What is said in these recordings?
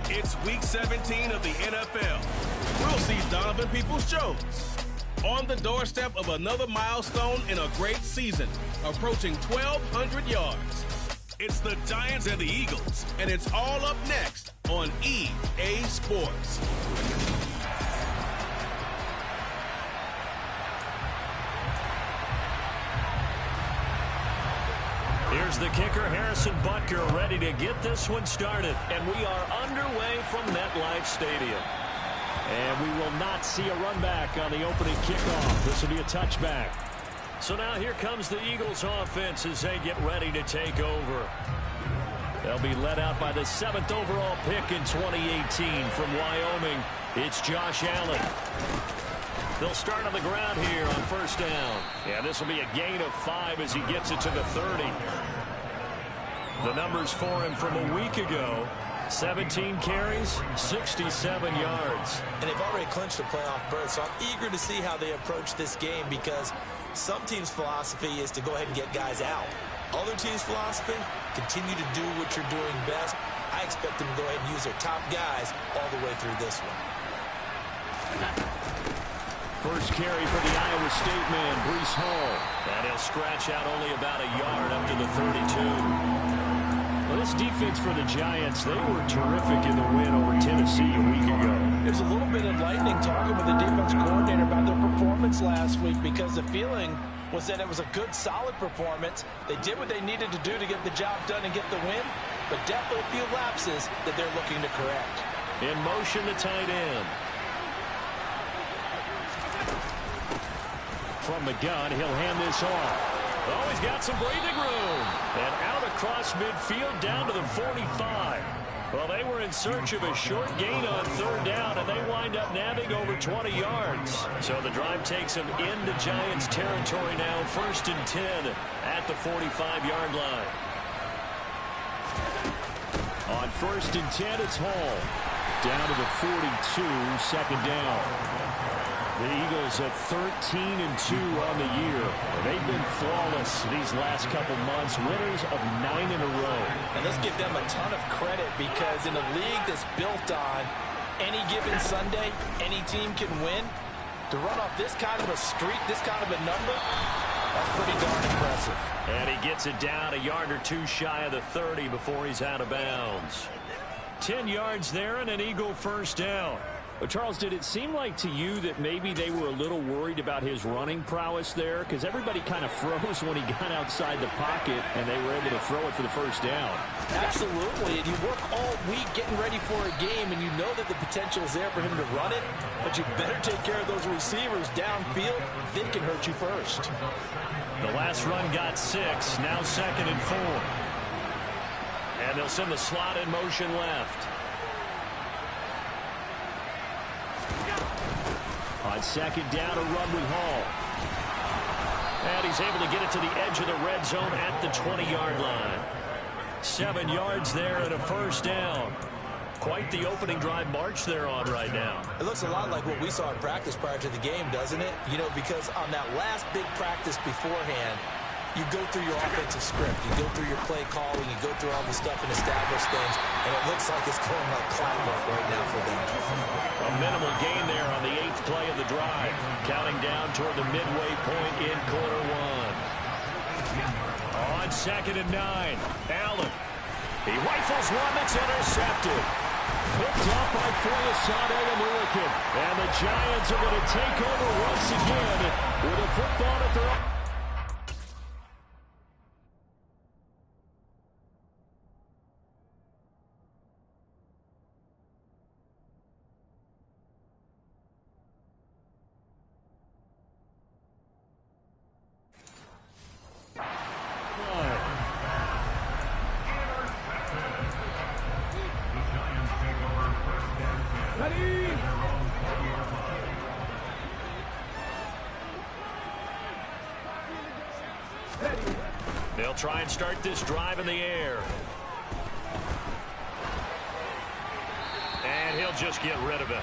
It's week 17 of the NFL. We'll see Donovan Peoples-Jones on the doorstep of another milestone in a great season, approaching 1,200 yards. It's the Giants and the Eagles, and it's all up next on EA Sports. Here's the kicker, Harrison Butker, ready to get this one started. And we are underway from MetLife Stadium. And we will not see a run back on the opening kickoff. This will be a touchback. So now here comes the Eagles offense as they get ready to take over. They'll be led out by the 7th overall pick in 2018 from Wyoming. It's Josh Allen. They'll start on the ground here on first down. Yeah, this will be a gain of 5 as he gets it to the 30. The numbers for him from a week ago: 17 carries, 67 yards. And they've already clinched a playoff berth, so I'm eager to see how they approach this game, because some teams' philosophy is to go ahead and get guys out. Other teams' philosophy, continue to do what you're doing best. I expect them to go ahead and use their top guys all the way through this one. First carry for the Iowa State man, Breece Hall. And he'll scratch out only about a yard up to the 32. Well, this defense for the Giants, they were terrific in the win over Tennessee a week ago. There's a little bit of lightning talking with the defense coordinator about their performance last week, because the feeling was that it was a good, solid performance. They did what they needed to do to get the job done and get the win, but definitely a few lapses that they're looking to correct. In motion, the tight end. From the gun, he'll hand this off. Oh, he's got some breathing room. And out across midfield down to the 45. Well, they were in search of a short gain on third down, and they wind up nabbing over 20 yards. So the drive takes them into Giants territory now, 1st and 10 at the 45-yard line. On 1st and 10, it's Hall. Down to the 42, 2nd down. The Eagles at 13-2 on the year. They've been flawless these last couple months, winners of 9 in a row. And let's give them a ton of credit, because in a league that's built on any given Sunday, any team can win, to run off this kind of a streak, this kind of a number, that's pretty darn impressive. And he gets it down a yard or two shy of the 30 before he's out of bounds. 10 yards there and an Eagle first down. Well, Charles, did it seem like to you that maybe they were a little worried about his running prowess there? Because everybody kind of froze when he got outside the pocket, and they were able to throw it for the first down. Absolutely, and you work all week getting ready for a game, and you know that the potential is there for him to run it, but you better take care of those receivers downfield. They can hurt you first. The last run got 6, now 2nd and 4. And they'll send the slot in motion left. On 2nd down, a run with Hall. And he's able to get it to the edge of the red zone at the 20-yard line. 7 yards there and a first down. Quite the opening drive march they're on right now. It looks a lot like what we saw in practice prior to the game, doesn't it? You know, because on that last big practice beforehand, you go through your offensive script, you go through your play calling, you go through all the stuff and establish things, and it looks like it's going like clockwork right now for them. A minimal gain there on the 8th play of the drive. Counting down toward the midway point in quarter 1. On 2nd and 9, Allen. He rifles one that's intercepted. Picked up by Foyesade Oluokun. And the Giants are going to take over once again with a football at their own. They'll try and start this drive in the air. And he'll just get rid of it.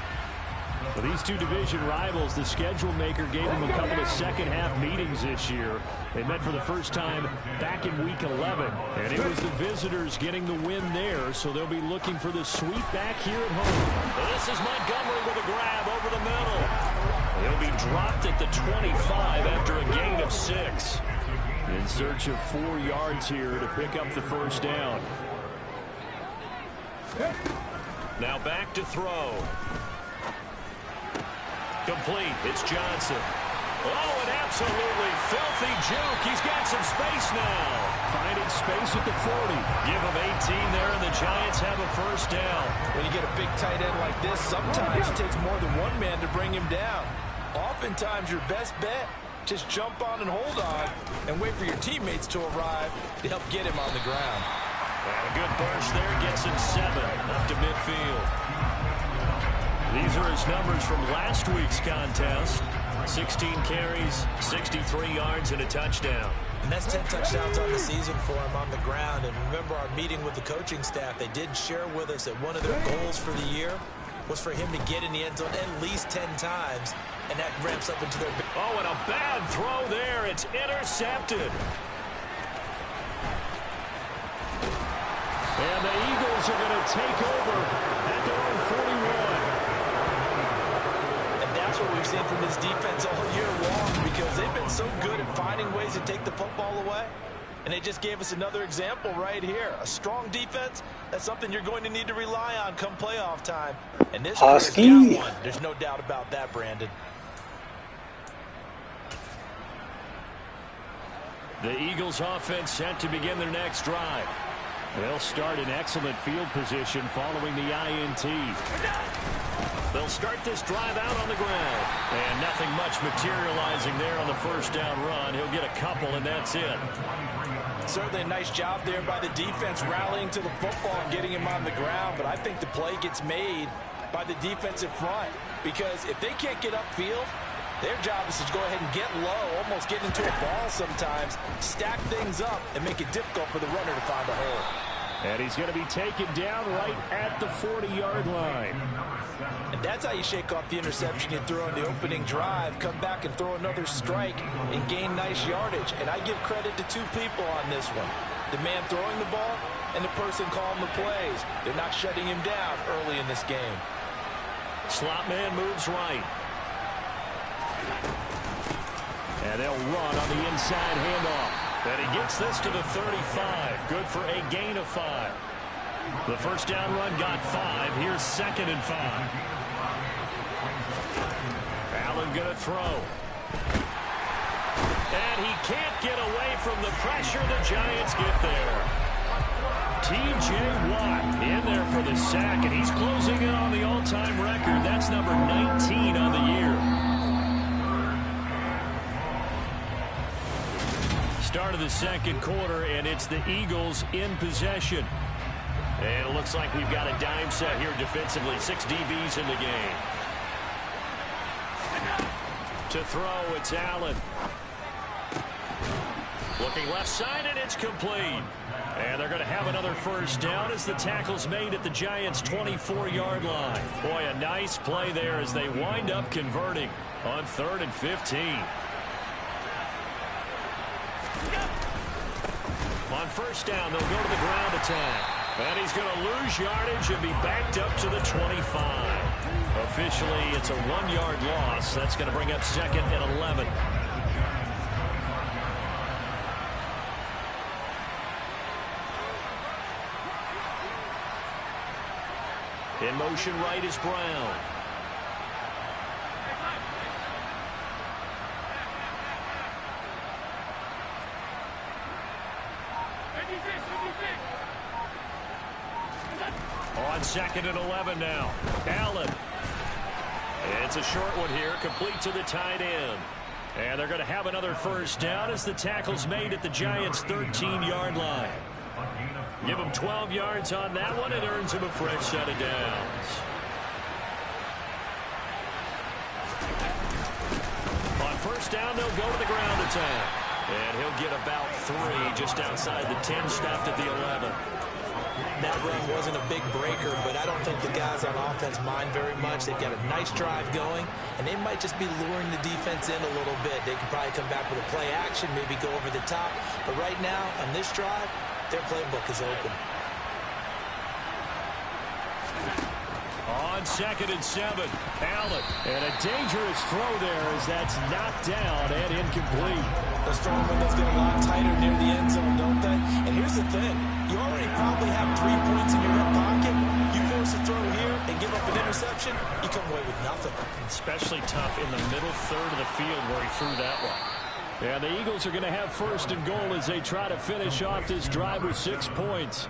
Well, these two division rivals, the schedule maker gave them a couple of second-half meetings this year. They met for the first time back in Week 11, and it was the visitors getting the win there, so they'll be looking for the sweep back here at home. Well, this is Montgomery with a grab over the middle. He'll be dropped at the 25 after a gain of 6. In search of 4 yards here to pick up the first down. Now back to throw. Complete. It's Johnson. Oh, an absolutely filthy juke. He's got some space now. Finding space at the 40. Give him 18 there, and the Giants have a first down. When you get a big tight end like this, sometimes it takes more than one man to bring him down. Oftentimes, your best bet, just jump on and hold on and wait for your teammates to arrive to help get him on the ground. And a good burst there gets him 7 up to midfield. These are his numbers from last week's contest. 16 carries, 63 yards, and a touchdown. And that's 10 touchdowns on the season for him on the ground. And remember our meeting with the coaching staff, they did share with us that one of their goals for the year was for him to get in the end zone at least 10 times. And that ramps up into their... Oh, and a bad throw there. It's intercepted. And the Eagles are going to take over at their own 41. And that's what we've seen from this defense all year long, because they've been so good at finding ways to take the football away. And they just gave us another example right here. A strong defense, that's something you're going to need to rely on come playoff time. And this is one. There's no doubt about that, Brandon. The Eagles offense set to begin their next drive. They'll start in excellent field position following the INT. They'll start this drive out on the ground. And nothing much materializing there on the first down run. He'll get a couple, and that's it. Certainly a nice job there by the defense rallying to the football and getting him on the ground. But I think the play gets made by the defensive front, because if they can't get upfield, their job is to go ahead and get low, almost get into a ball sometimes, stack things up, and make it difficult for the runner to find a hole. And he's going to be taken down right at the 40-yard line. And that's how you shake off the interception you threw on the opening drive, come back and throw another strike and gain nice yardage. And I give credit to two people on this one. The man throwing the ball and the person calling the plays. They're not shutting him down early in this game. Slot man moves right. And they'll run on the inside handoff. And he gets this to the 35. Good for a gain of 5. The first down run got 5. Here's 2nd and 5. Allen going to throw. And he can't get away from the pressure. The Giants get there. T.J. Watt in there for the sack, and he's closing in on the all-time record. That's number 19 on the year. Start of the second quarter, and it's the Eagles in possession. And it looks like we've got a dime set here defensively. 6 DBs in the game. To throw, it's Allen. Looking left side, and it's complete. And they're going to have another first down as the tackle's made at the Giants' 24-yard line. Boy, a nice play there as they wind up converting on 3rd and 15. On first down, they'll go to the ground attack. And he's going to lose yardage and be backed up to the 25. Officially, it's a 1-yard loss. That's going to bring up 2nd and 11. In motion right is Brown. On 2nd and 11 now. Allen. It's a short one here, complete to the tight end. And they're going to have another first down as the tackle's made at the Giants' 13-yard line. Give him 12 yards on that one. It earns him a fresh set of downs. On first down, they'll go to the ground attack. And he'll get about 3 just outside the 10, stopped at the 11. That run wasn't a big breaker, but I don't think the guys on offense mind very much. They've got a nice drive going, and they might just be luring the defense in a little bit. They could probably come back with a play action, maybe go over the top. But right now, on this drive, their playbook is open. On 2nd and 7, Allen. And a dangerous throw there as that's knocked down and incomplete. The strong windows get a lot tighter near the end zone, don't they? And here's the thing. You already probably have 3 points in your hip pocket. You force a throw here and give up an interception, you come away with nothing. Especially tough in the middle third of the field where he threw that one. And the Eagles are going to have 1st and goal as they try to finish off this drive with 6 points.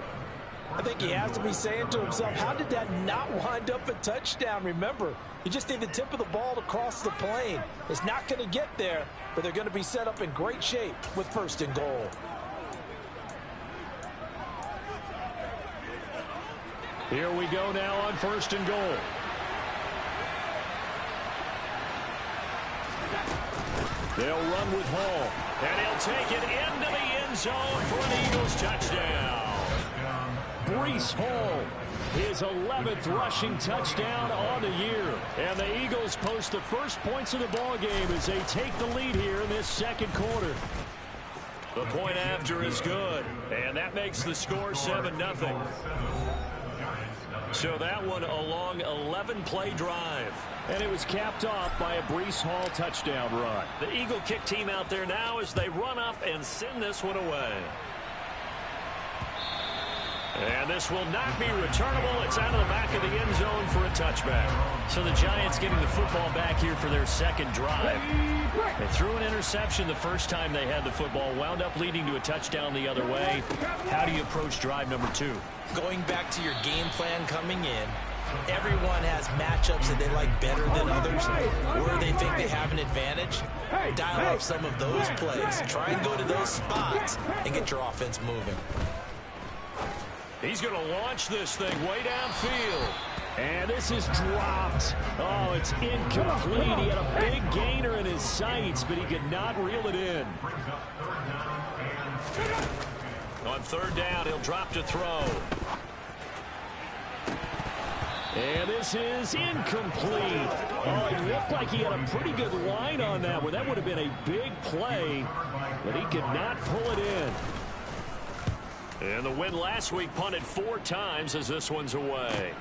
I think he has to be saying to himself, how did that not wind up a touchdown? Remember, you just need the tip of the ball to cross the plane. It's not going to get there, but they're going to be set up in great shape with 1st and goal. Here we go now on 1st and goal. They'll run with Hall, and he'll take it into the end zone for an Eagles touchdown. Breece Hall, his 11th rushing touchdown on the year. And the Eagles post the first points of the ball game as they take the lead here in this 2nd quarter. The point after is good, and that makes the score 7-0. So that one a long 11-play drive. And it was capped off by a Breece Hall touchdown run. The Eagle kick team out there now as they run up and send this one away. And this will not be returnable. It's out of the back of the end zone for a touchback. So the Giants getting the football back here for their 2nd drive. They threw an interception the first time they had the football, wound up leading to a touchdown the other way. How do you approach drive number 2? Going back to your game plan coming in, everyone has matchups that they like better than others, where they think they have an advantage. Dial up some of those plays. Try and go to those spots and get your offense moving. He's going to launch this thing way downfield. And this is dropped. Oh, it's incomplete. He had a big gainer in his sights, but he could not reel it in. On 3rd down, he'll drop to throw. And this is incomplete. Oh, it looked like he had a pretty good line on that one. That would have been a big play, but he could not pull it in. And the win last week punted 4 times as this one's away.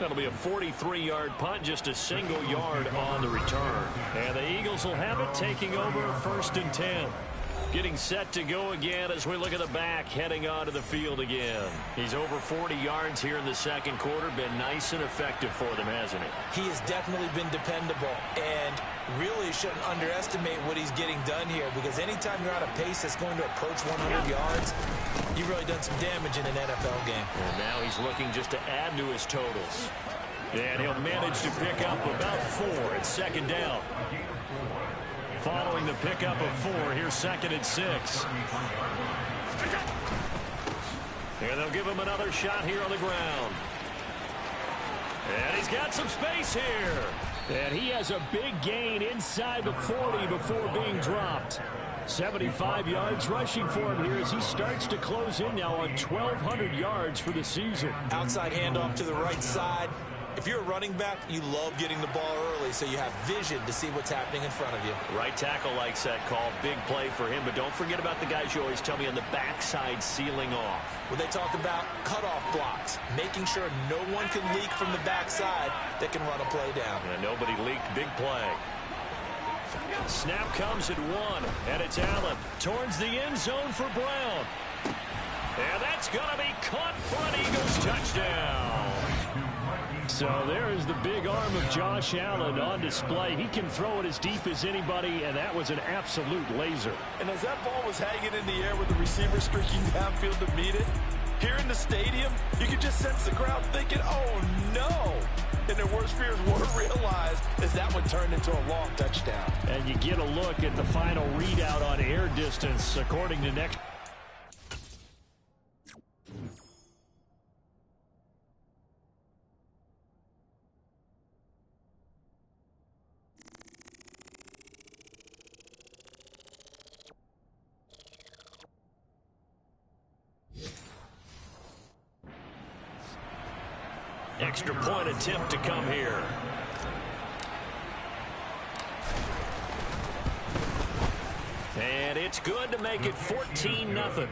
That'll be a 43-yard punt, just a single yard on the return. And the Eagles will have it, taking over 1st and 10. Getting set to go again as we look at the back, heading onto the field again. He's over 40 yards here in the 2nd quarter. Been nice and effective for them, hasn't he? He has definitely been dependable, and really shouldn't underestimate what he's getting done here, because anytime you're on a pace that's going to approach 100 yards, you've really done some damage in an NFL game. And now he's looking just to add to his totals. And he'll manage to pick up about 4 at 2nd down. Following the pickup of 4, here's 2nd and 6. And they'll give him another shot here on the ground. And he's got some space here. And he has a big gain inside the 40 before being dropped. 75 yards rushing for him here as he starts to close in now on 1,200 yards for the season. Outside handoff to the right side. If you're a running back, you love getting the ball early so you have vision to see what's happening in front of you. Right tackle likes that call. Big play for him, but don't forget about the guys you always tell me on the backside sealing off. Well, they talk about cutoff blocks, making sure no one can leak from the backside that can run a play down. And nobody leaked. Big play. Snap comes at 1, and it's Allen towards the end zone for Brown. And that's going to be caught for an Eagles touchdown. So there is the big arm of Josh Allen on display. He can throw it as deep as anybody, and that was an absolute laser. And as that ball was hanging in the air with the receiver streaking downfield to meet it, here in the stadium, you could just sense the crowd thinking, oh, no. And their worst fears were realized as that one turned into a long touchdown. And you get a look at the final readout on air distance, according to Next. Extra point attempt to come here. And it's good to make it 14-0.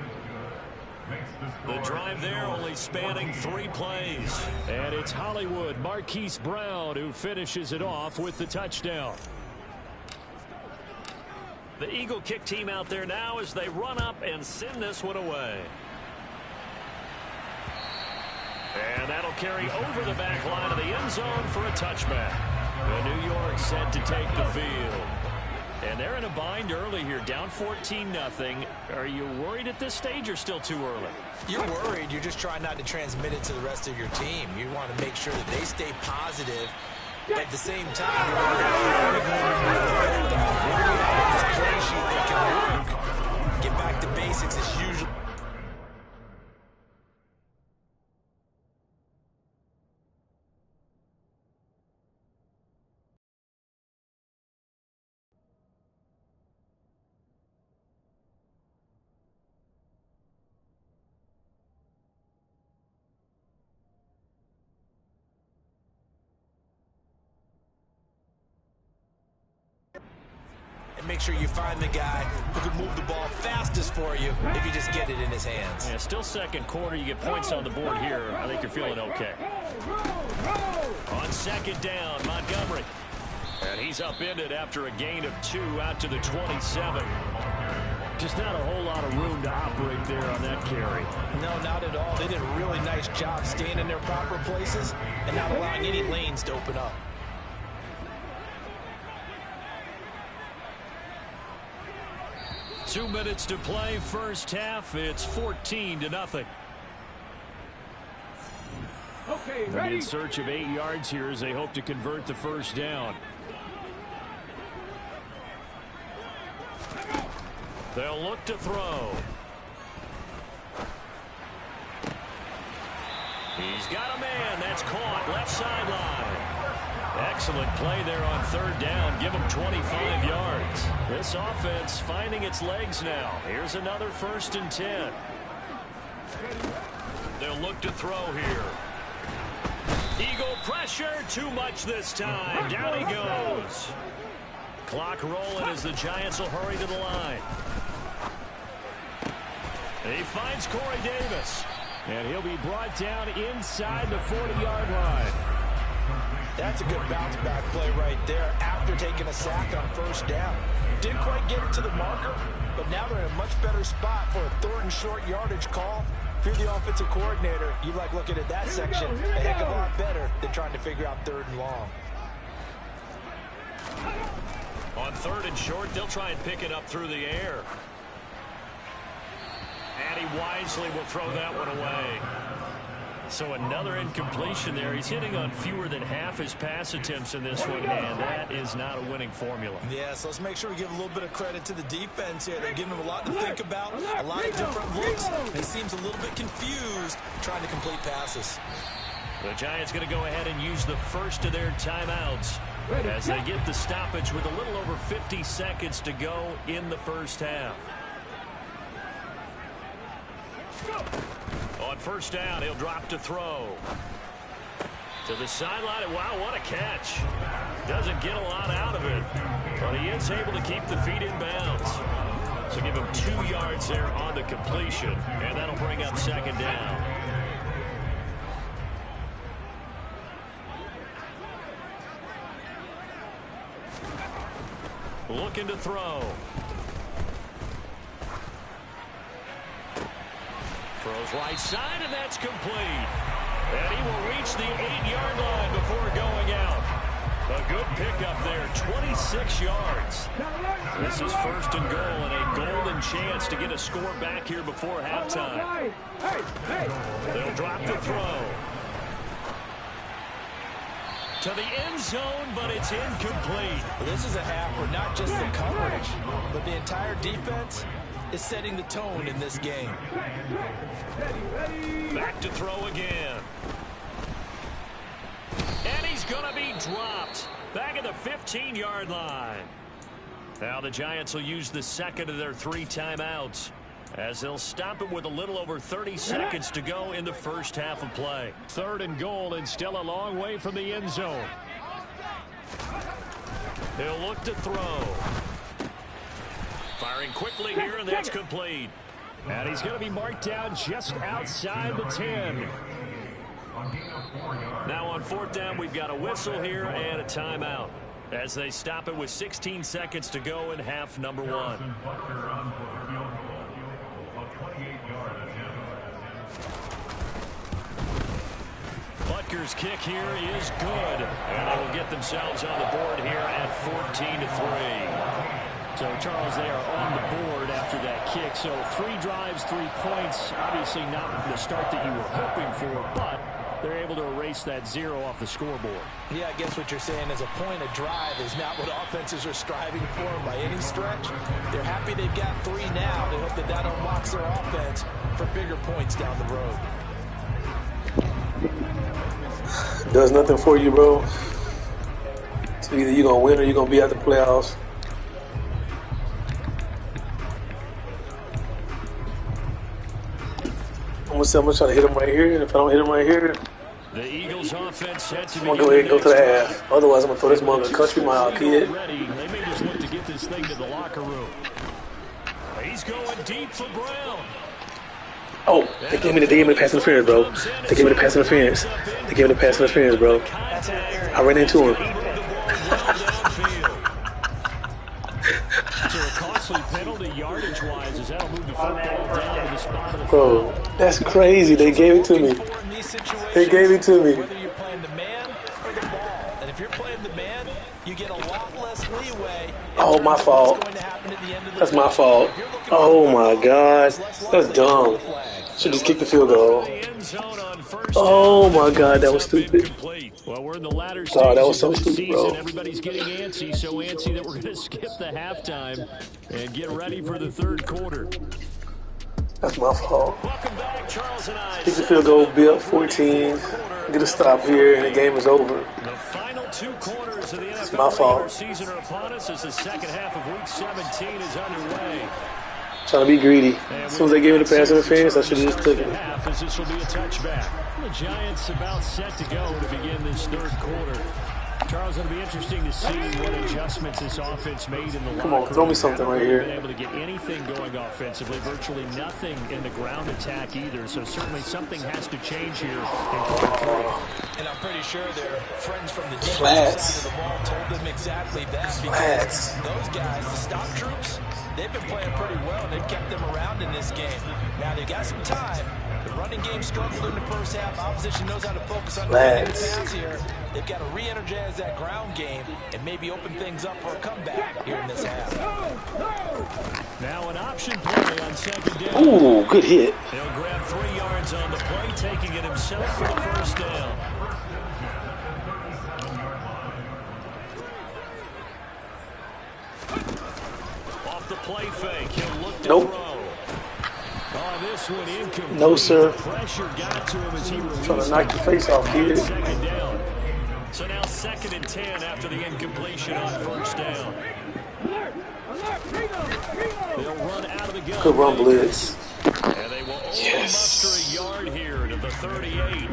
The drive there only spanning 3 plays. And it's Hollywood Marquise Brown who finishes it off with the touchdown. The Eagle kick team out there now as they run up and send this one away. And that'll carry over the back line of the end zone for a touchback. The New York set to take the field. And they're in a bind early here, down 14-0. Are you worried at this stage or still too early? You're worried. You're just trying not to transmit it to the rest of your team. You want to make sure that they stay positive. But at the same time, you want to this play sheet that can work. Get back to basics. It's usually... And make sure you find the guy who can move the ball fastest for you if you just get it in his hands. Yeah, still second quarter. You get points on the board here. I think you're feeling okay. On second down, Montgomery. And he's upended after a gain of 2 out to the 27. Just not a whole lot of room to operate there on that carry. No, not at all. They did a really nice job staying in their proper places and not allowing any lanes to open up. Two minutes to play, first half. It's 14-0. Okay, They'll be in search of 8 yards here as they hope to convert the first down. They'll look to throw. He's got a man. That's caught left sideline. Excellent play there on third down. Give him 25 yards. This offense finding its legs now. Here's another 1st and 10. They'll look to throw here. Eagle pressure. Too much this time. Down he goes. Clock rolling as the Giants will hurry to the line. He finds Corey Davis. And he'll be brought down inside the 40-yard line. That's a good bounce-back play right there after taking a sack on first down. Didn't quite get it to the marker, but now they're in a much better spot for a 3rd and short yardage call. If you're the offensive coordinator, you like looking at that section a heck of a lot better than trying to figure out 3rd and long. On 3rd and short, they'll try and pick it up through the air. And he wisely will throw that one away. So another incompletion there. He's hitting on fewer than half his pass attempts in this one, and that is not a winning formula. Yeah, so let's make sure we give a little bit of credit to the defense here. They're giving him a lot to think about, a lot of different looks. He seems a little bit confused trying to complete passes. The Giants going to go ahead and use the first of their timeouts as they get the stoppage with a little over 50 seconds to go in the first half. On first down, he'll drop to throw. To the sideline, and wow, what a catch. Doesn't get a lot out of it, but he is able to keep the feet in bounds. So give him 2 yards there on the completion, and that'll bring up second down. Looking to throw. Throws right side, and that's complete. And he will reach the 8-yard line before going out. A good pickup there, 26 yards. This is 1st and goal and a golden chance to get a score back here before halftime. They'll drop the throw. To the end zone, but it's incomplete. Well, this is a half where not just the coverage, but the entire defense is setting the tone in this game. Back to throw again. And he's going to be dropped. Back at the 15-yard line. Now the Giants will use the second of their 3 timeouts. as they'll stop him with a little over 30 seconds to go in the first half of play. 3rd and goal, and still a long way from the end zone. He'll look to throw. Firing quickly here, and that's complete. And he's going to be marked down just outside the 10. Now on 4th down, we've got a whistle here and a timeout as they stop it with 16 seconds to go in half number 1. Butker's kick here is good, and they will get themselves on the board here at 14-3. So, Charles, they are on the board after that kick. So 3 drives, 3 points. Obviously not the start that you were hoping for, but they're able to erase that 0 off the scoreboard. Yeah, I guess what you're saying is a point of drive is not what offenses are striving for by any stretch. They're happy they've got 3 now. They hope that that unlocks their offense for bigger points down the road. Does nothing for you, bro. So either you're going to win or you're going to be out the playoffs. I'm going to try to hit him right here, and if I don't hit him right here, the Eagles offense set to I'm going to go ahead and go to the half. Otherwise, I'm going to throw this mother a country mile, kid. They may just look to get this thing to the locker room. He's going deep for Brown. Oh, they gave me the pass interference, bro. They gave me the pass interference. They gave me the pass interference, bro. I ran into him. So a costly penalty yardage-wise as that'll move the football down to the spot of the Bro, that's crazy. They gave it to me. They gave it to me. Whether you're playing the man or the ball. And if you're playing the man, you get a lot less leeway. Oh, my fault. That's my fault. Oh, my God. That's dumb. Should just kick the field goal. Oh, my God. That was stupid. Well, we're in the latter Oh, that was stages so of the stupid, season. bro. Everybody's getting antsy, so antsy that we're going to skip the halftime and get ready for the 3rd quarter. That's my fault. Welcome back, Charles and I. Kick the field goal, be up 14. Get a stop here, and the game is over. The final 2 quarters of the NFL my fault. regular season are upon us as the second half of Week 17 is underway. Trying to be greedy. As soon as they gave me the pass interference, I should have just took it. As this will be a touchback. The Giants about set to go to begin this 3rd quarter. Charles, it'll be interesting to see what adjustments this offense made in the locker room. Come on, throw me something right here. Been able to get anything going offensively, virtually nothing in the ground attack either. So certainly something has to change here in quarter 3. And I'm pretty sure their friends from the defensive side of the ball told them exactly that, because those guys, the stop troops, they've been playing pretty well, and they've kept them around in this game. Now they've got some time. The running game struggled in the first half. Opposition knows how to focus on the pass here. They've got to re-energize that ground game and maybe open things up for a comeback here in this half. Now an option play on 2nd down. Ooh, good hit. He'll grab 3 yards on the play, taking it himself for the 1st down. Off the play fake, he'll look to throw. Oh, this one incomplete. No, sir. Pressure got to him as he released. Trying to knock your face off, kid. 2nd down. So now 2nd and 10 after the incompletion on 1st down. They'll run out of the gun. Good run blitz. And they will only muster a yard here to the 38.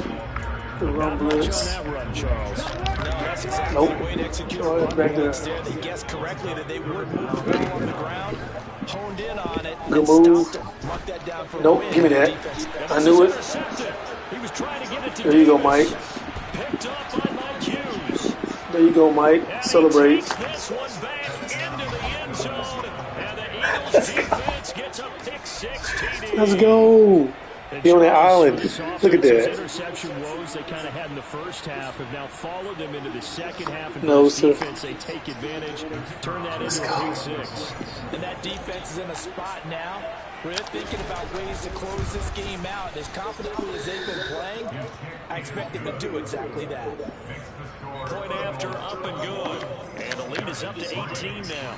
Good run blitz. Not much on that run, Charles. No, that's exactly the way to execute a Back there. there. They guessed correctly that they would move the ball on the ground, honed in on it, Good and move. stopped them. Marked that down for a Nope, win. give me that. Defense. I knew it. He was trying to get it to There you go, Mike. Picked up by Mike Hughes. There you go, Mike. Celebrate. This one back into the end zone. And the Eagles defense gets a pick 6 TD. Let's go. He on that island. Look at that. Interception woes they kind of had in the first half have now followed them into the second half. And No, this sir. defense, they take advantage, turn that into a pick 6. And that defense is in a spot now where they're thinking about ways to close this game out. As confidently as they've been playing, I expect them to do exactly that. Point after, up and good. And the lead is up to 18 now.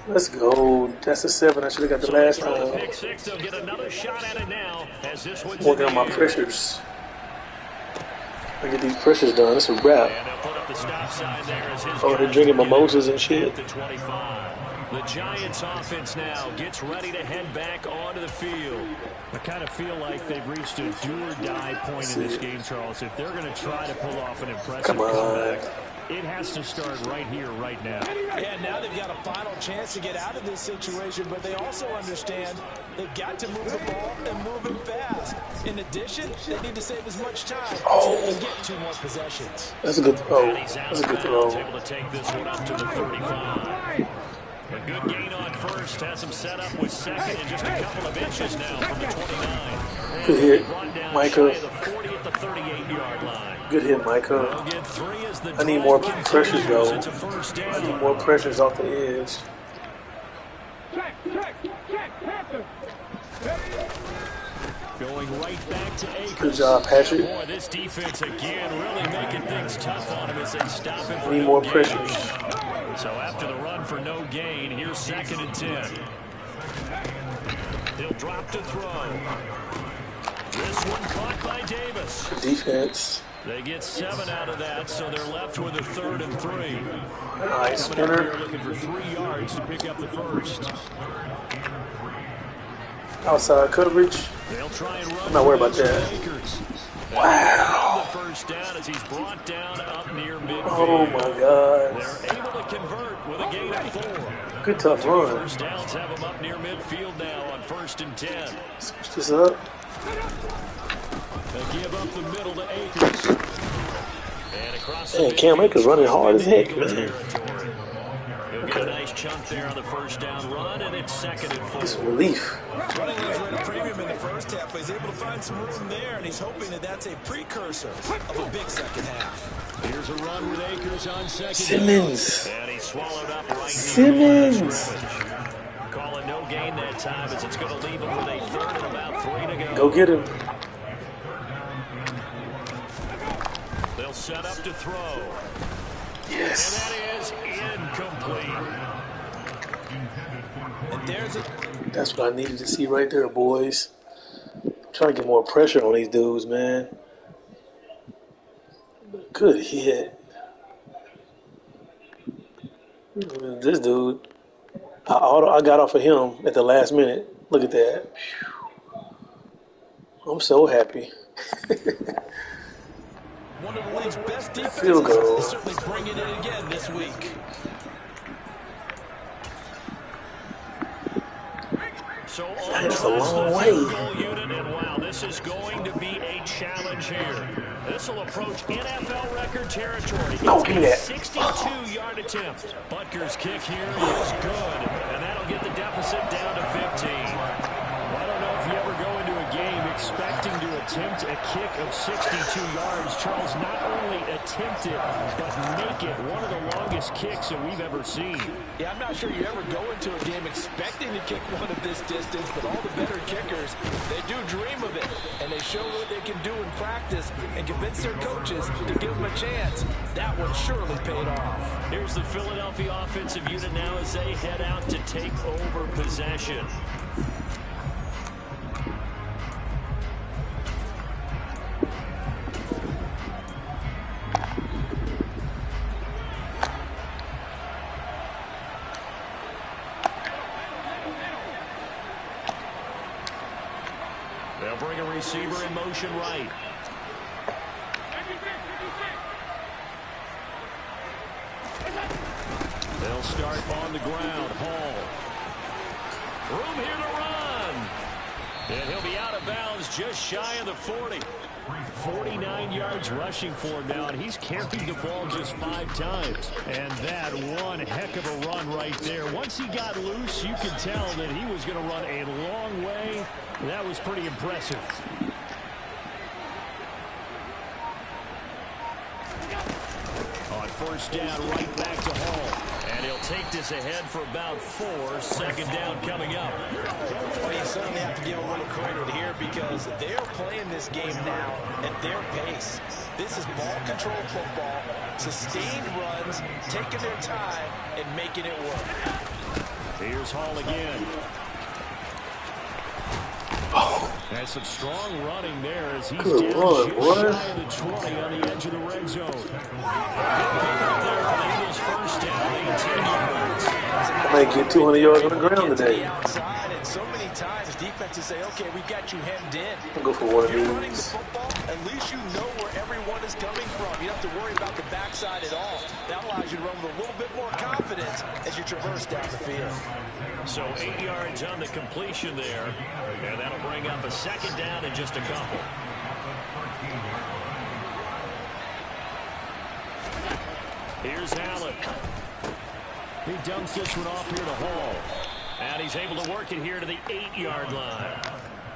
Let's go. That's a 7. I should have got the last Throw the time. pick 6. They'll get another shot at it now as this one's Working in on the my air. pressures. I get these pressures done. It's a wrap. And they'll put up the stop sign there as his Oh, they're guys drinking get it mimosas and shit. at the 25. The Giants offense now gets ready to head back onto the field. I kind of feel like they've reached a do-or-die point in this game, Charles. If they're going to try to pull off an impressive comeback, it has to start right here, right now. Yeah, now they've got a final chance to get out of this situation, but they also understand they've got to move the ball and move it fast. In addition, they need to save as much time so they can get 2 more possessions. That's a good throw. That's a good throw. Able to take this one up to the 35. A good gain on first. Has him set up with second and just a couple of inches now from the 29. Good hit, Micah. The 40 at the 38-yard line. Good hit, Micah. I need more pressures, though. I need more pressures off the edge. Going right back to Akers. Good job, Patrick. Boy, this defense again really making things tough on him as they stop him for need more pressures. So after the run for no gain, here's 2nd and 10. He'll drop to throw. This one caught by Davis. Defense. They get 7 out of that, so they're left with a 3rd and 3. Nice spinner. Looking for 3 yards to pick up the first. Outside coverage. They'll try and run. I'm not worried about that. Wow. The first down as he's brought down up near midfield. Oh my God. They're able to convert with a gain of 4. Good tough run. First downs have him up near midfield now on 1st and 10. Switch this up. They give up the middle to Akers. And across Hey, Cam Akers running hard as heck, man. He'll get a nice chunk there on the first down run, and it's 2nd and 4. It's relief. Running was at a premium in the first half, but he's able to find some room there, and he's hoping that that's a precursor of a big second half. Here's a run with Akers on 2nd. Simmons. And he's swallowed up right Simmons. Calling no gain that time as it's going to leave him with a 3rd and about 3 to go. Go get him. They'll set up to throw. Yes. And that is incomplete. And there's a... That's what I needed to see right there, boys. I'm trying to get more pressure on these dudes, man. Good hit. This dude, I got off of him at the last minute. Look at that. I'm so happy. One of the league's best defenses Field goal. is certainly bringing it again this week. So That's a long way. Unit, and wow, this is going to be a challenge here. This will approach NFL record territory. No, give me that. 62-yard attempt. Butker's kick here is good, and that'll get the deficit down to 15. I don't know if you ever go into a game expecting to attempt a kick of 62 yards. Charles, not only attempt it, but make it one of the longest kicks that we've ever seen. Yeah, I'm not sure you ever go into a game expecting to kick one of this distance, but all the better kickers, they do dream of it, and they show what they can do in practice and convince their coaches to give them a chance. That one surely paid off. Here's the Philadelphia offensive unit now as they head out to take over possession. They'll bring a receiver in motion right. They'll start on the ground. Hall. Room here to run. And he'll be out of bounds just shy of the 40. 49 yards rushing for him now, and he's carried the ball just 5 times. And that one heck of a run right there. Once he got loose, you could tell that he was going to run a long way. That was pretty impressive. On first down, right back to Hall. And he'll take this ahead for about 4. 2nd down coming up. Well, you certainly have to give a little credit here because they're playing this game now at their pace. This is ball control football, sustained runs, taking their time, and making it work. Here's Hall again. That's some strong running there as he's down just shy of the 20 on the edge of the red zone. Good pickup there for the Eagles' first down. 18 yards. Might get 200 yards on the ground today. Outside, and so many times defenses say, okay, we got you hemmed in. I'll go for one of If you're running the these. football, at least you know where everyone is coming from. You don't have to worry about the backside at all. That allows you to run with a little bit more confidence as you traverse down the field. So 8 yards on the completion there, and that'll bring up a second down in just a couple. Here's Allen. He dumps this one off here to Hall. And he's able to work it here to the 8-yard line.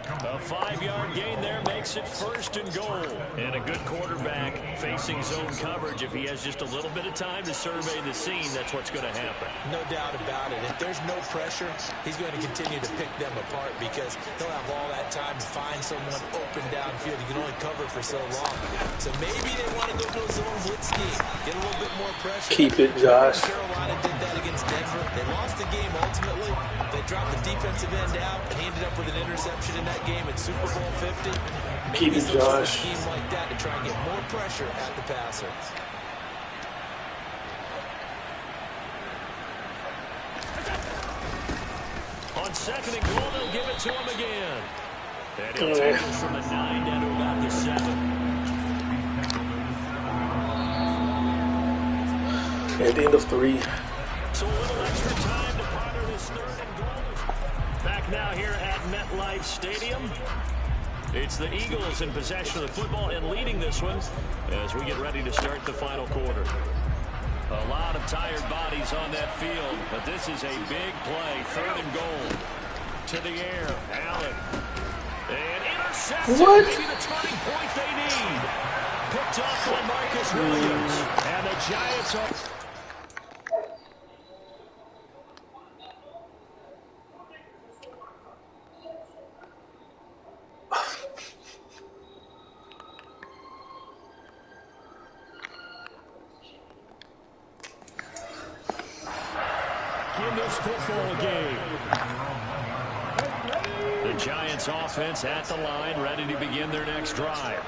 A 5-yard gain there makes it 1st and goal. And a good quarterback facing zone coverage. If he has just a little bit of time to survey the scene, that's what's going to happen. No doubt about it. If there's no pressure, he's going to continue to pick them apart because he'll have all that time to find someone open downfield. You can only cover for so long. So maybe they want to go to a zone blitz scheme, get a little bit more pressure. Keep it, Josh. Carolina did that against Denver. They lost the game ultimately. They dropped the defensive end out, and he ended up with an interception in that game at Super Bowl 50. Keep Maybe it, some sort of Josh. scheme like that to try and get more pressure at the passer. On 2nd and goal, they'll give it to him again. And he'll take it from the 9 down to about the 7. At the end of 3. So a little extra time to ponder this 3rd and goal. Back now here at MetLife Stadium. It's the Eagles in possession of the football and leading this one as we get ready to start the final quarter. A lot of tired bodies on that field, but this is a big play. 3rd and goal. To the air. Allen. And intercepted. What? Maybe the turning point they need. Picked up by Marcus Williams. And the Giants are... in this football game. The Giants offense at the line, ready to begin their next drive.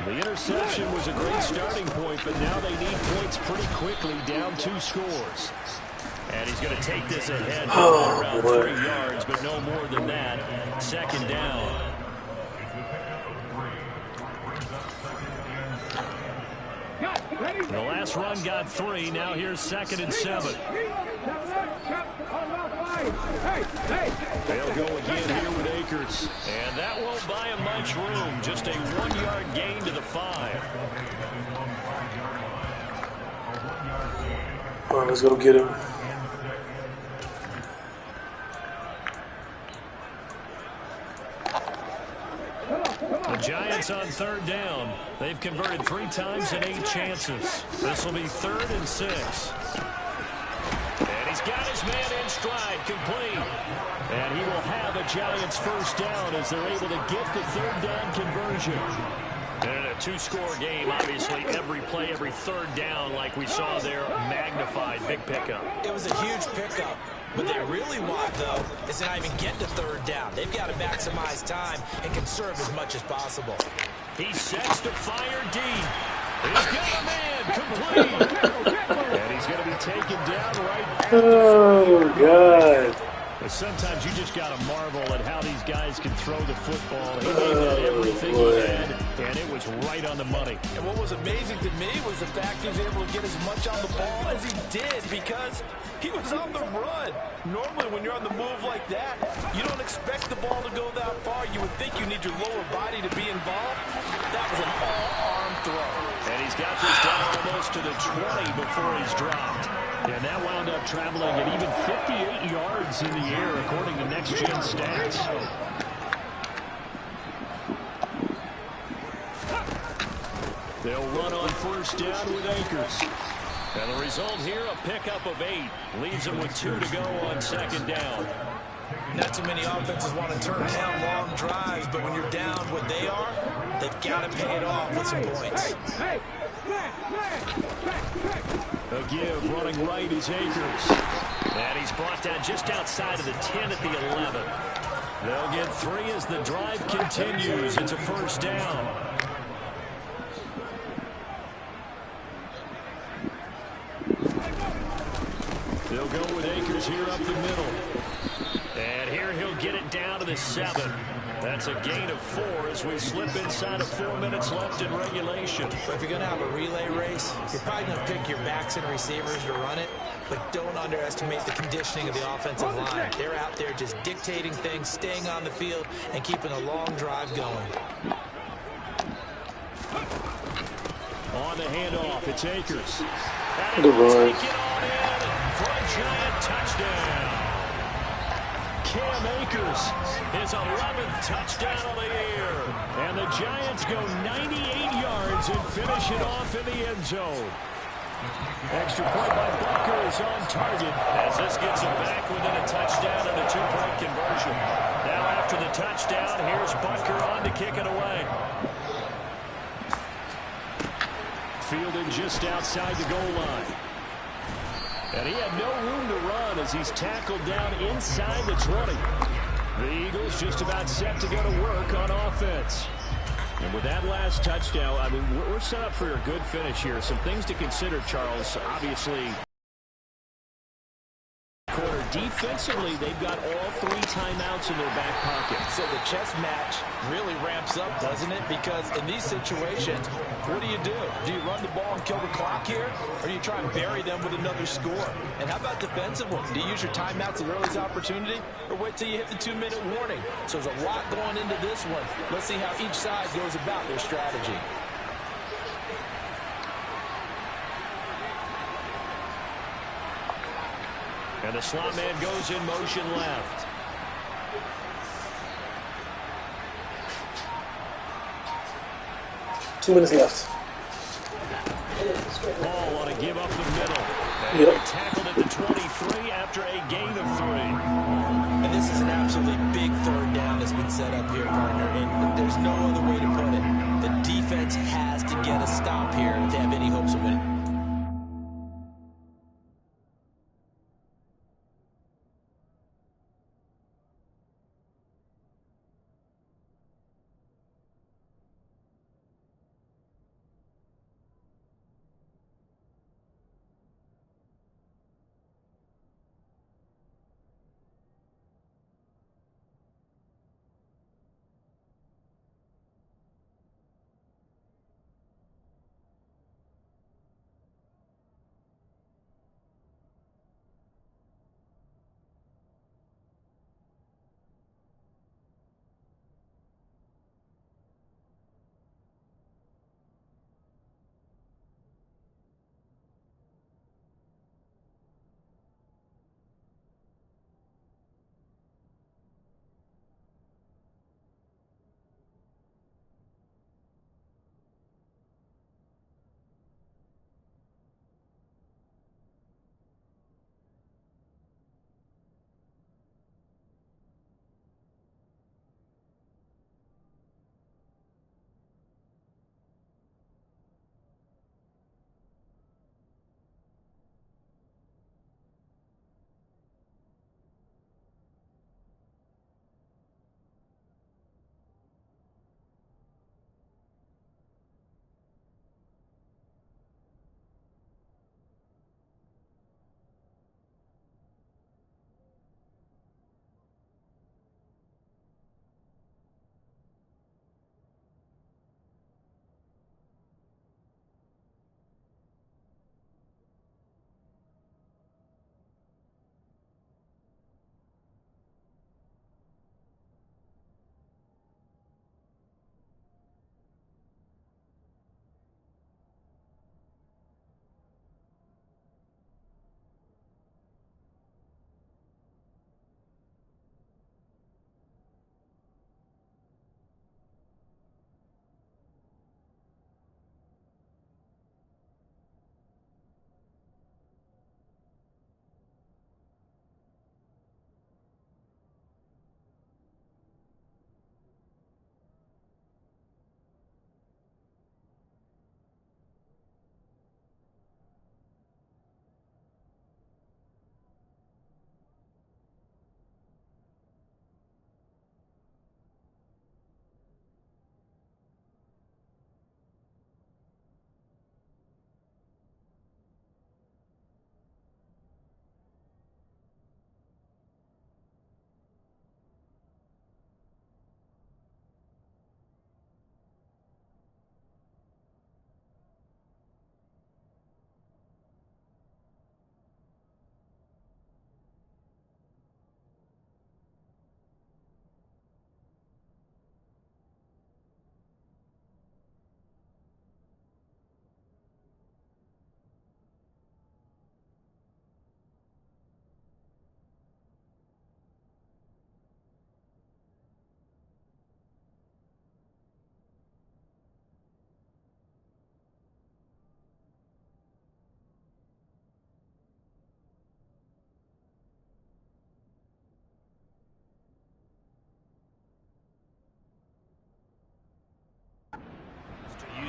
The interception was a great starting point, but now they need points pretty quickly, down 2 scores. And he's going to take this ahead for around 3 yards, but no more than that. 2nd down. The last run got 3. Now here's 2nd and 7. They'll go again here with Akers. And that won't buy him much room. Just a 1-yard gain to the 5. All right, let's go get him. The Giants on 3rd down. They've converted 3 times in 8 chances. This will be 3rd and 6. And he's got his man in stride, complete. And he will have a Giants 1st down as they're able to get the 3rd down conversion. And a 2-score game, obviously, every play, every 3rd down, like we saw there, magnified. Big pickup. It was a huge pickup. What they really want, though, is to not even get to 3rd down. They've got to maximize time and conserve as much as possible. He sets to fire deep. He's got a man complete. And he's going to be taken down right at the Oh, God. But sometimes you just got to marvel at how these guys can throw the football. He gave that everything he had, and it was right on the money. And what was amazing to me was the fact he was able to get as much on the ball as he did because he was on the run. Normally, when you're on the move like that, you don't expect the ball to go that far. You would think you need your lower body to be involved. That was an all-arm throw. And he's got this down almost to the 20 before he's dropped. And that wound up traveling at even 58 yards in the air, according to Next Gen Stats. They'll run on 1st down with Akers. And the result here, a pickup of 8. Leaves them with 2 to go on 2nd down. Not too many offenses want to turn down long drives, but when you're down what they are, they've got to pay it off with some points. A give running right is Akers. And he's brought down just outside of the 10 at the 11. They'll get 3 as the drive continues. It's a 1st down. They'll go with Akers here up the middle. And here he'll get it down to the 7. That's a gain of 4 as we slip inside of 4 minutes left in regulation. But if you're going to have a relay race, you're probably going to pick your backs and receivers to run it, but don't underestimate the conditioning of the offensive line. They're out there just dictating things, staying on the field, and keeping a long drive going. On the handoff, it's Akers. Good run. Take it on in for a Giant touchdown. Cam Akers, his 11th touchdown of the year. And the Giants go 98 yards and finish it off in the end zone. Extra point by Butker is on target as this gets him back within a touchdown and a 2-point conversion. Now after the touchdown, here's Butker on to kick it away. Fielded just outside the goal line. And he had no room to run as he's tackled down inside the 20. The Eagles just about set to go to work on offense. And with that last touchdown, I mean, we're set up for a good finish here. Some things to consider, Charles. Obviously, quarter defensively, they've got all 3 timeouts in their back pocket. So the chess match really ramps up, doesn't it? Because in these situations, what do? Do you run the ball and kill the clock here? Or do you try and bury them with another score? And how about defensively? Do you use your timeouts at earliest opportunity? Or wait till you hit the 2-minute warning? So there's a lot going into this one. Let's see how each side goes about their strategy. And the slot man goes in motion left. Two minutes left. Ball on a give up the middle. And Yep. tackled at the 23 after a gain of 3. And this is an absolutely big 3rd down that's been set up here, partner, and there's no other way to put it. The defense has to get a stop here to have any hopes of winning.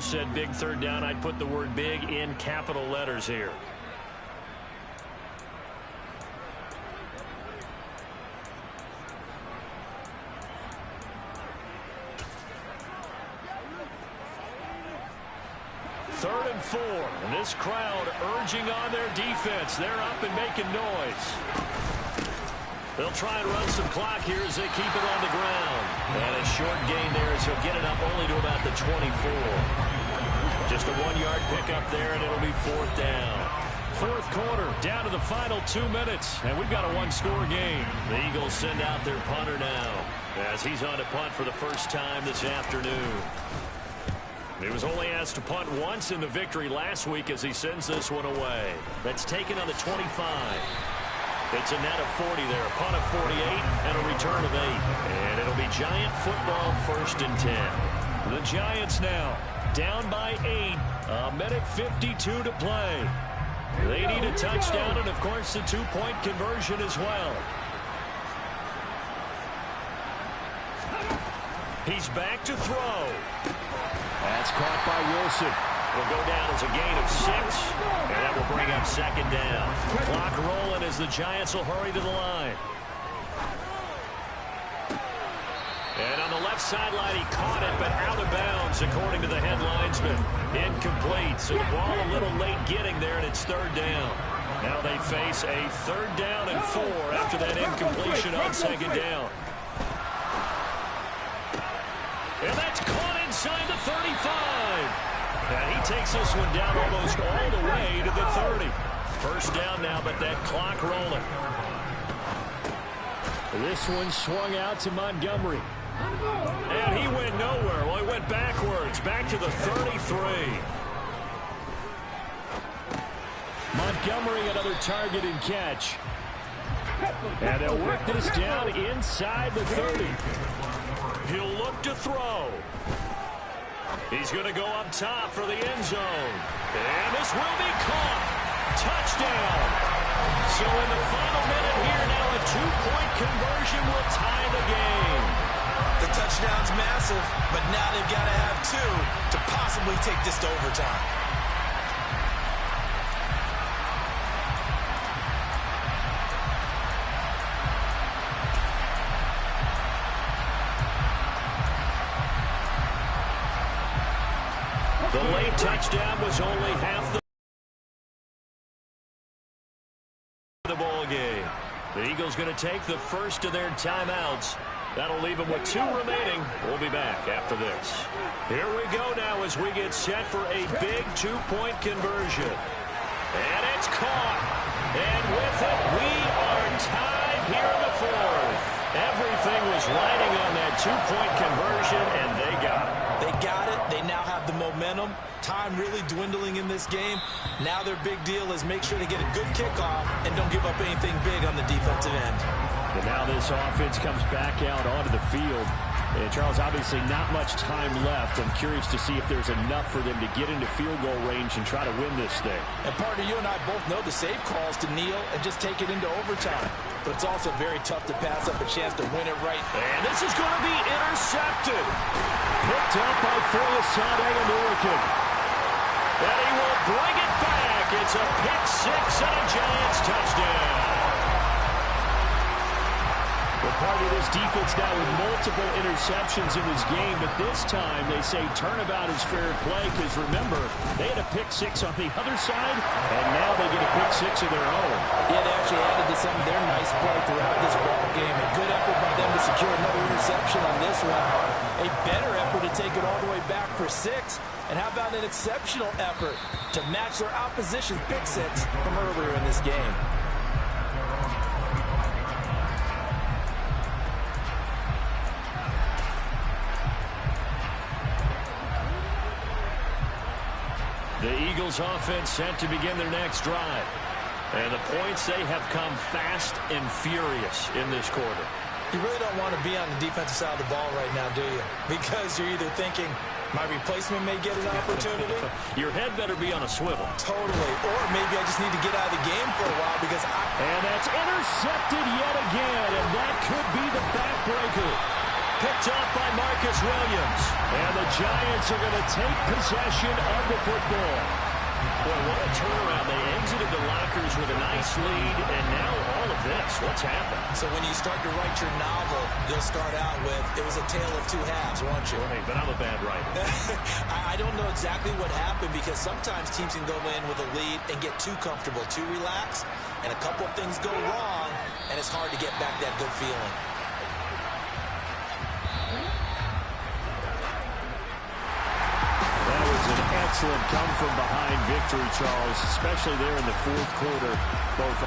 said big third down. I'd put the word big in capital letters here. Third and 4, and this crowd urging on their defense. They're up and making noise. They'll try and run some clock here as they keep it on the ground. And a short gain there as he'll get it up only to about the 24. Just a 1-yard pickup there, and it'll be 4th down. Fourth quarter, down to the final 2 minutes, and we've got a one-score game. The Eagles send out their punter now as he's on to punt for the first time this afternoon. He was only asked to punt once in the victory last week as he sends this one away. That's taken on the 25. It's a net of 40 there, a punt of 48, and a return of 8. And it'll be Giant football, 1st and 10. The Giants now down by 8, a minute 52 to play. They need a touchdown and, of course, a 2-point conversion as well. He's back to throw. That's caught by Wilson. Will go down as a gain of 6, and that will bring up 2nd down. Clock rolling as the Giants will hurry to the line. And on the left sideline, he caught it, but out of bounds, according to the head linesman. Incomplete, so the ball a little late getting there, and it's 3rd down. Now they face a 3rd down and 4 after that incompletion on 2nd down. And that's caught inside the 35. And he takes this one down almost all the way to the 30. 1st down now, but that clock rolling. This one swung out to Montgomery. And he went nowhere. Well, he went backwards, back to the 33. Montgomery, another target and catch. And they'll work this down inside the 30. He'll look to throw. He's going to go up top for the end zone. And this will be caught. Touchdown. So in the final minute here now, a 2-point conversion will tie the game. The touchdown's massive, but now they've got to have 2 to possibly take this to overtime. The late touchdown was only half the ball game. The Eagles going to take the first of their timeouts. That'll leave them with 2 remaining. We'll be back after this. Here we go now as we get set for a big 2-point conversion. And it's caught. And with it, we are tied here in the 4th. Everything was riding on that 2-point conversion, and they got it. They got it. They now have the momentum. Time really dwindling in this game. Now their big deal is make sure to get a good kickoff and don't give up anything big on the defensive end. And now this offense comes back out onto the field. And Charles, obviously not much time left. I'm curious to see if there's enough for them to get into field goal range and try to win this thing. And partner, you and I both know the save calls to kneel and just take it into overtime. But it's also very tough to pass up a chance to win it right. And this is going to be intercepted. Picked up by Foyesade and Hurricane. And he will bring it back. It's a pick 6 and a Giants touchdown. Well, part of this defense now with multiple interceptions in this game, but this time they say turnabout is fair play because, remember, they had a pick 6 on the other side, and now they get a pick 6 of their own. Yeah, they actually added to some of their nice play throughout this ball game. A good effort by them to secure another interception on this one. A better effort to take it all the way back for 6. And how about an exceptional effort to match their opposition's pick 6 from earlier in this game? The Eagles offense set to begin their next drive. And the points, they have come fast and furious in this quarter. You really don't want to be on the defensive side of the ball right now, do you? Because you're either thinking, my replacement may get an opportunity. Your head better be on a swivel. Totally. Or maybe I just need to get out of the game for a while because And that's intercepted yet again, and that could be the backbreaker. Picked off by Marcus Williams. And the Giants are going to take possession of the football. Boy, what a turnaround. They exited the lockers with a nice lead, and now all of this. What's happened? So when you start to write your novel, you'll start out with, it was a tale of two halves, won't you? Right, but I'm a bad writer. I don't know exactly what happened, because sometimes teams can go in with a lead and get too comfortable, too relaxed, and a couple of things go wrong, and it's hard to get back that good feeling. An excellent come-from-behind victory, Charles, especially there in the fourth quarter. Both